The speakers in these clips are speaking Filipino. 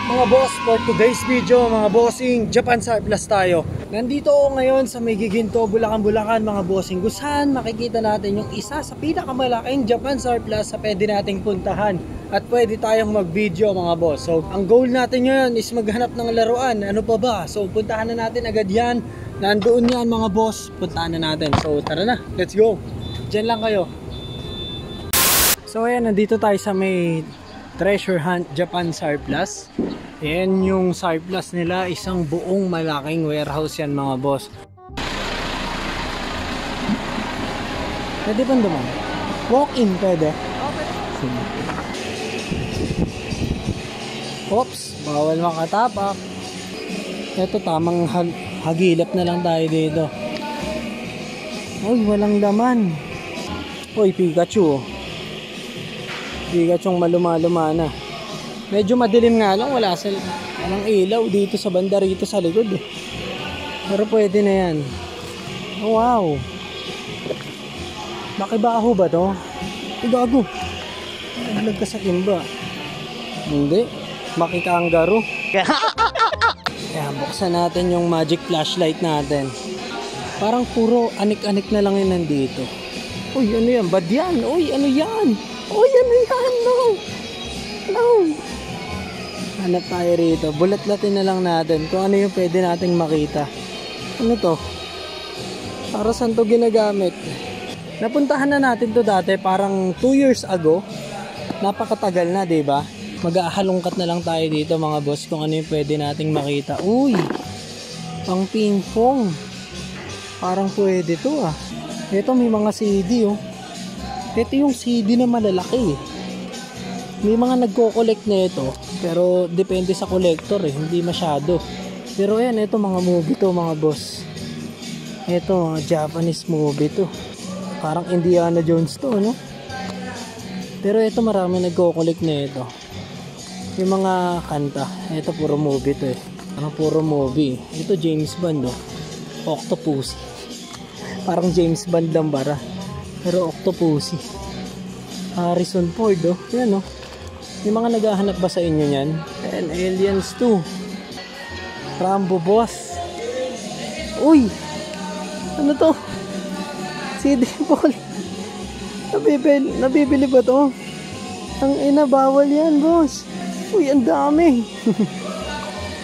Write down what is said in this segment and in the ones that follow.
Mga boss, for today's video mga bossing, Japan Surplus tayo. Nandito ako ngayon sa may Giginto, Bulacan mga bossing. Gusahan makikita natin yung isa sa pinakamalaking Japan Surplus sa pwede nating puntahan. At pwede tayong mag-video mga boss. So, ang goal natin ngayon is maghanap ng laruan. Ano pa ba? So, puntahan na natin agad yan. Nandoon yan mga boss, puntahan na natin. So, tara na, let's go. Diyan lang kayo. So, ayan, nandito tayo sa may Treasure Hunt Japan Surplus. Yan yung surplus nila, isang buong malaking warehouse yan mga boss. Pwede bang duman? Walk-in pwede? Sige. Oops, bawal makatapak. Ito tamang hagilap na lang tayo dito. Uy, walang laman. Uy, Pikachu. Pikachu maluma-luma na. Medyo madilim nga lang, walang ilaw dito sa banda rito sa likod eh. Pero pwede na yan. Oh, wow. Makibaho ba to? Gago. Naglag ka sa timba. Hindi. Makikangaro. Kaya buksan natin yung magic flashlight natin. Parang puro anik-anik na lang yun nandito. Uy, ano yan? Bad yan? Uy, ano yan? Uy, ano yan? No! No! Hanap tayo rito. Bulat-latin na lang natin kung ano yung pwede nating makita. Ano to? Para saan to ginagamit? Napuntahan na natin to dati parang 2 years ago. Napakatagal na, diba? Mag-aahalungkat na lang tayo dito mga boss kung ano yung pwede nating makita. Uy! Pang ping-pong. Parang pwede to ah. Ito may mga CD oh. Ito yung CD na malalaki eh. May mga nagko-collect na ito, pero depende sa collector eh, hindi masyado. Pero ayan, ito mga movie to mga boss. Ito, Japanese movie to. Parang Indiana Jones to, no? Pero ito marami nagko-collect na ito. Yung mga kanta, ito puro movie to eh. Parang puro movie. Ito James Bond, no? Octopus. Parang James Bond lang bara. Pero Octopussy. Harrison Ford, oh. Yan, oh. Yung mga naghahanap ba sa inyo yan? And Aliens 2. Rambo Boss. Uy! Ano to? CD Ball. Nabibili ba to? Ang ina, bawal yan, boss. Uy, ang dami.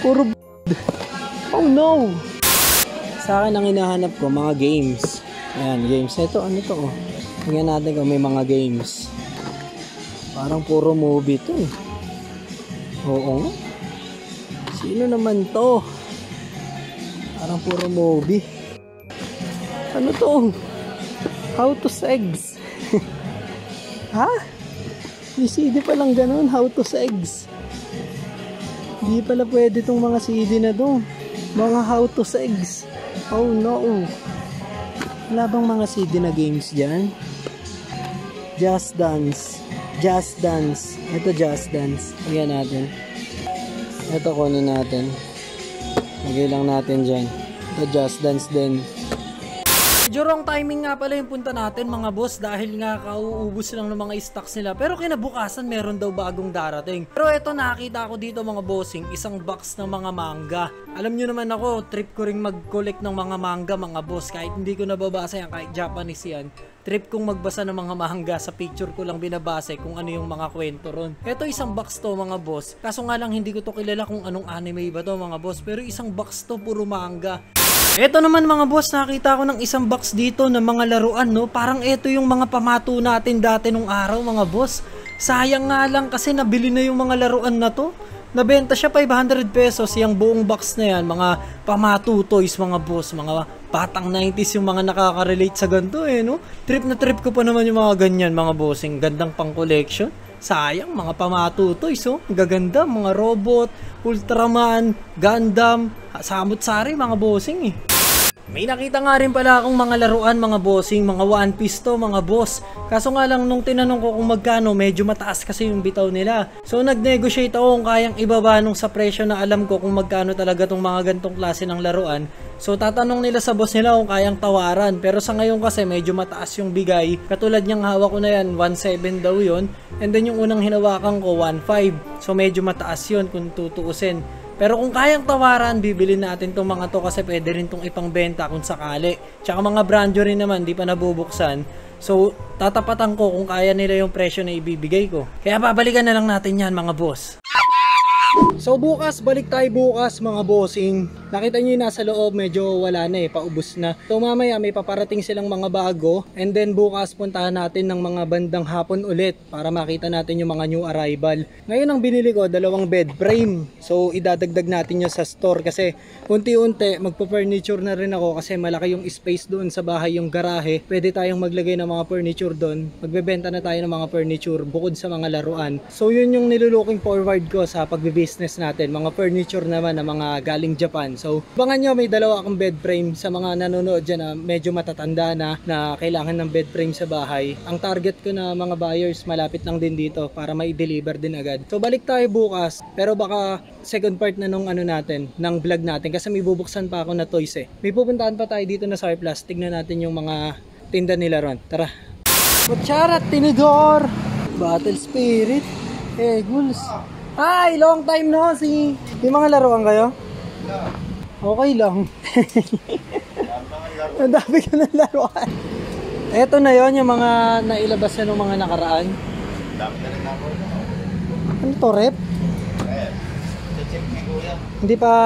Puro oh no! Sa akin ang hinahanap ko, mga games. Ayan, games. Ito, ano to, oh. Tingnan natin kung may mga games. Parang puro movie to eh. Oo. Sino naman to? Parang puro movie. Ano to? How to sex? Ha? May CD pa lang ganun. How to sex? Hindi pala pwede tong mga CD na to. Mga how to sex. Oh no. Wala bang mga CD na games dyan? Just Dance. Just Dance. Ito Just Dance. Lagyan natin. Ito kunin natin. Lagay lang natin dyan. Ito Just Dance din. Medyo wrong timing nga pala yung punta natin mga boss dahil nga kauubos lang ng mga stocks nila. Pero kinabukasan meron daw bagong darating. Pero ito nakita ko dito mga bossing, isang box ng mga manga. Alam nyo naman ako, trip ko ring mag-collect ng mga manga mga boss. Kahit hindi ko nababasa yan, kahit Japanese yan. Trip kong magbasa ng mga manga, sa picture ko lang binabase kung ano yung mga kwento ron. Ito isang box to mga boss. Kaso nga lang hindi ko to kilala kung anong anime ba to mga boss. Pero isang box to, puro manga. Ito naman mga boss, nakita ko ng isang box dito ng mga laruan, no? Parang ito yung mga pamato natin dati nung araw mga boss. Sayang nga lang kasi nabili na yung mga laruan na to. Nabenta siya 500 pesos yung buong box na yan. Mga pamato toys mga boss, mga batang 90s yung mga nakaka-relate sa ganito eh, no? Trip na trip ko pa naman yung mga ganyan mga bossing. Gandang pang collection. Sayang, mga pamato toys, oh. Gaganda, mga robot, Ultraman, Gundam, samut-sari mga bossing eh. May nakita nga rin pala akong mga laruan, mga bossing, mga One Piece to, mga boss. Kaso nga lang nung tinanong ko kung magkano, medyo mataas kasi yung bitaw nila. So nag-negotiate ako kung kayang ibaba nung sa presyo na alam ko kung magkano talaga tong mga gantong klase ng laruan. So tatanong nila sa boss nila kung kayang tawaran. Pero sa ngayon kasi medyo mataas yung bigay. Katulad niyang hawak ko na yan, 1.7 daw yun. And then yung unang hinawakan ko, 1.5. So medyo mataas yun kung tutuusin. Pero kung kayang tawaran, bibili natin itong mga to kasi pwede rin itong ipangbenta kung sakali. Tsaka mga brand new rin naman, di pa nabubuksan. So, tatapatan ko kung kaya nila yung presyo na ibibigay ko. Kaya babalikan na lang natin yan, mga boss. So bukas, balik tayo bukas mga bossing. Nakita nyo yung nasa loob, medyo wala na paubos na. So mamaya may paparating silang mga bago. And then bukas puntahan natin ng mga bandang hapon ulit para makita natin yung mga new arrival. Ngayon ang binili ko, 2 bed frame. So idadagdag natin yun sa store kasi unti-unti magpo-furniture na rin ako kasi malaki yung space doon sa bahay, yung garahe. Pwede tayong maglagay ng mga furniture doon. Magbebenta na tayo ng mga furniture bukod sa mga laruan. So yun yung nilulooking forward ko sa pagbe-business natin. Mga furniture naman na mga galing Japan. So abangan nyo, may 2 akong bed frame sa mga nanonood dyan na medyo matatanda na kailangan ng bed frame sa bahay. Ang target ko na mga buyers malapit lang din dito para mai-deliver din agad. So balik tayo bukas pero baka second part na nung natin, ng vlog natin kasi may bubuksan pa ako na toys May pupuntahan pa tayo dito na Surplus. Tignan natin yung mga tinda nila ron. Tara! Kutsara, tinidor! Battle Spirit! Eagles! Hi! Long time no see! May mga laruan kayo? Okay lang. Ang dami ka ng laruan. Eto na yon yung mga nailabas na ng mga nakaraan. Dami na rin ako. Ano to, rep? Check ni kuya.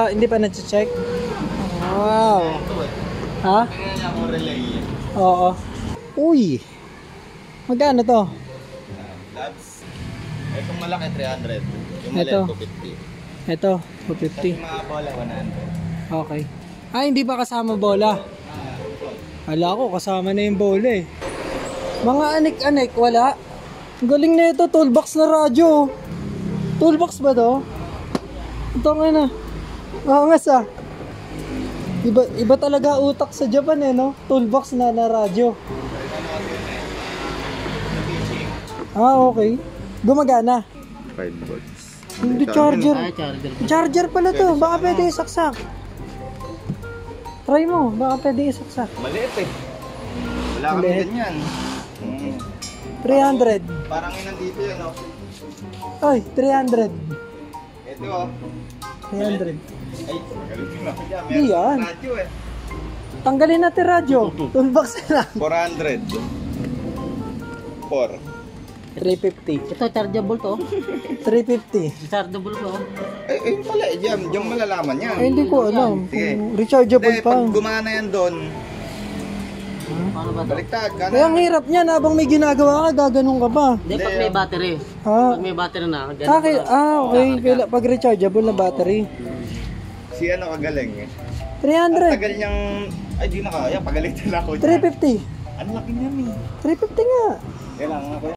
Hindi pa na-check? Wow. Ha? Kaya ako relay. Oo. Uy. Magkano to? That's itong malaki 300. Yung maliit Ito. 250. Ito, Kasi 250. mga bola 100. Okay. Hindi ba kasama bola? Hala ko, kasama na yung bola Mga anik-anik, wala. Ang galing na ito, toolbox na radyo. Toolbox ba to? Ito nga na. Angas Iba talaga utak sa Japan no? Toolbox na radyo. Okay. Gumagana. 5 volts. Hindi charger. Charger pala to. Baka pwede isaksak. Try mo. Baka pwede isaksak. Maliit Wala kami ganyan. 300. Parang yun nandito yan Ay, 300. Ito 300. Ay, galing mo. Di yan. Radyo Tanggalin natin radyo. Toolbox na lang. 400. 4. 350. Ito, chargeable to. 350. Chargeable to. Yun pala diyan malalaman yan. Hindi ko alam. Sige. Kung rechargeable Hindi, pa. pag gumana yan doon, Paano ba to? baliktad ka Kaya ang hirap niyan. Habang may ginagawa ka, gaganong ka pa. Hindi, pag may battery. Ha? Pag may battery na. Okay. Okay. Pag rechargeable na battery. Si kagaling 300. Tagal niyang, ay di na kaya, pagalitan na ako. 350. Ano laki niya 350 nga. Kailangan ako.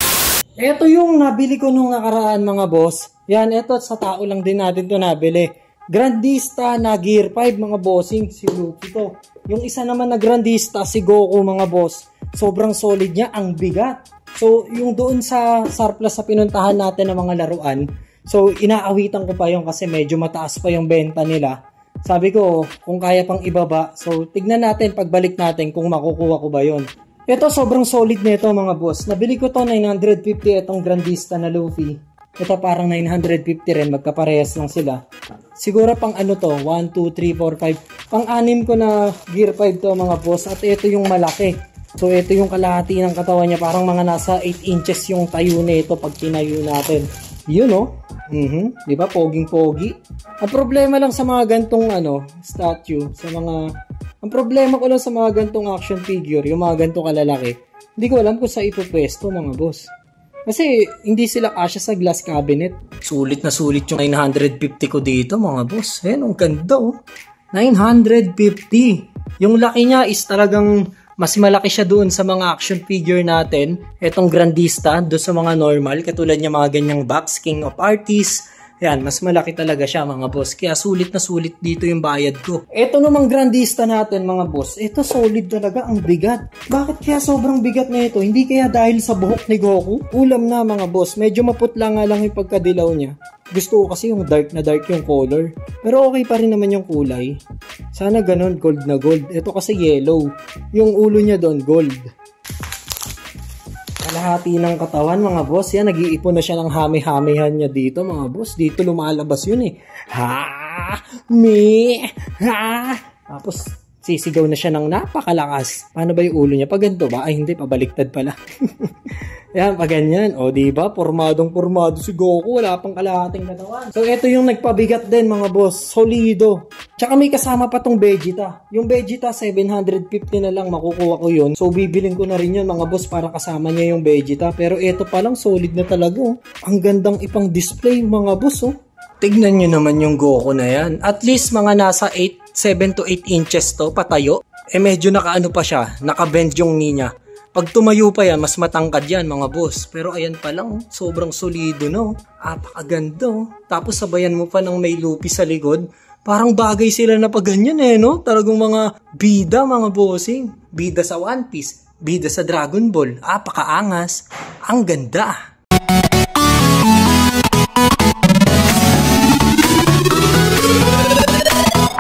Ito yung nabili ko nung nakaraan mga boss. Yan, ito sa tao lang din natin to nabili. Grandista na Gear 5 mga bossing. Si Luffy to. Yung isa naman na Grandista, si Goku mga boss. Sobrang solid niya, ang bigat. So, yung doon sa surplus sa pinuntahan natin ng mga laruan. So, inaawitan ko pa yung kasi medyo mataas pa yung benta nila. Sabi ko, kung kaya pang ibaba. So, tignan natin pagbalik natin kung makukuha ko ba yon. Ito, sobrang solid nito mga boss. Nabili ko to 950 itong Grandista na Luffy. Ito parang 950 rin. Magkaparehas lang sila. Siguro pang ano to? 1, 2, 3, 4, 5. Pang-anim ko na Gear 5 to mga boss. At ito yung malaki. So, ito yung kalahati ng katawan niya. Parang mga nasa 8 inches yung tayo nito pag tinayo natin. Yun Di ba? Poging-pogi. Ang problema lang sa mga gantong statue, ang problema ko lang sa mga gantong action figure, yung mga gantong kalalaki, hindi ko alam kung sa ipupwesto mga boss. Kasi hindi sila kasya sa glass cabinet. Sulit na sulit yung 950 ko dito mga boss. Ang ganda 950. Yung laki niya is talagang mas malaki siya doon sa mga action figure natin. Etong Grandista, doon sa mga normal, katulad niya mga ganyang box, King of Artists, Yan, mas malaki talaga siya mga boss. Kaya sulit na sulit dito yung bayad ko. Ito namang grandista natin mga boss. Ito solid talaga, ang bigat. Bakit kaya sobrang bigat na ito? Hindi kaya dahil sa buhok ni Goku? Ulam na mga boss. Medyo maputla nga lang yung pagkadilaw niya. Gusto ko kasi yung dark na dark yung color. Pero okay pa rin naman yung kulay. Sana ganun, gold na gold. Ito kasi yellow. Yung ulo niya doon, gold. Kalahati ng katawan mga boss. Yan, nag-iipon na siya ng hami-hamihan niya dito mga boss. Dito lumalabas yun eh. Ha! Me! Ha! Tapos sisigaw na siya ng napakalakas. Paano ba yung ulo niya? Pag ganito ba? Ay hindi, pabaliktad pala. Yan, pag ganyan. O diba, pormadong-pormado si Goku. Wala pang kalahating katawan. So ito yung nagpabigat din mga boss. Solido. Tsaka may kasama pa tong Vegeta. Yung Vegeta, 750 na lang makukuha ko yun. So bibilin ko na rin yun mga boss para kasama niya yung Vegeta. Pero ito palang solid na talaga. Oh. Ang gandang ipang display mga boss. Oh. Tignan nyo naman yung Goku na yan. At least mga nasa 7 to 8 inches to patayo. Medyo nakaano pa siya. Nakabend yung knee niya. Pag tumayo pa yan, mas matangkad yan mga boss. Pero ayan pa lang, sobrang solido no. Apakaganda oh. Tapos sabayan mo pa ng may lupi sa likod. Parang bagay sila na pag ganyan no. Talagang mga bida mga bossing. Bida sa One Piece, bida sa Dragon Ball. Apakaangas. Ang ganda.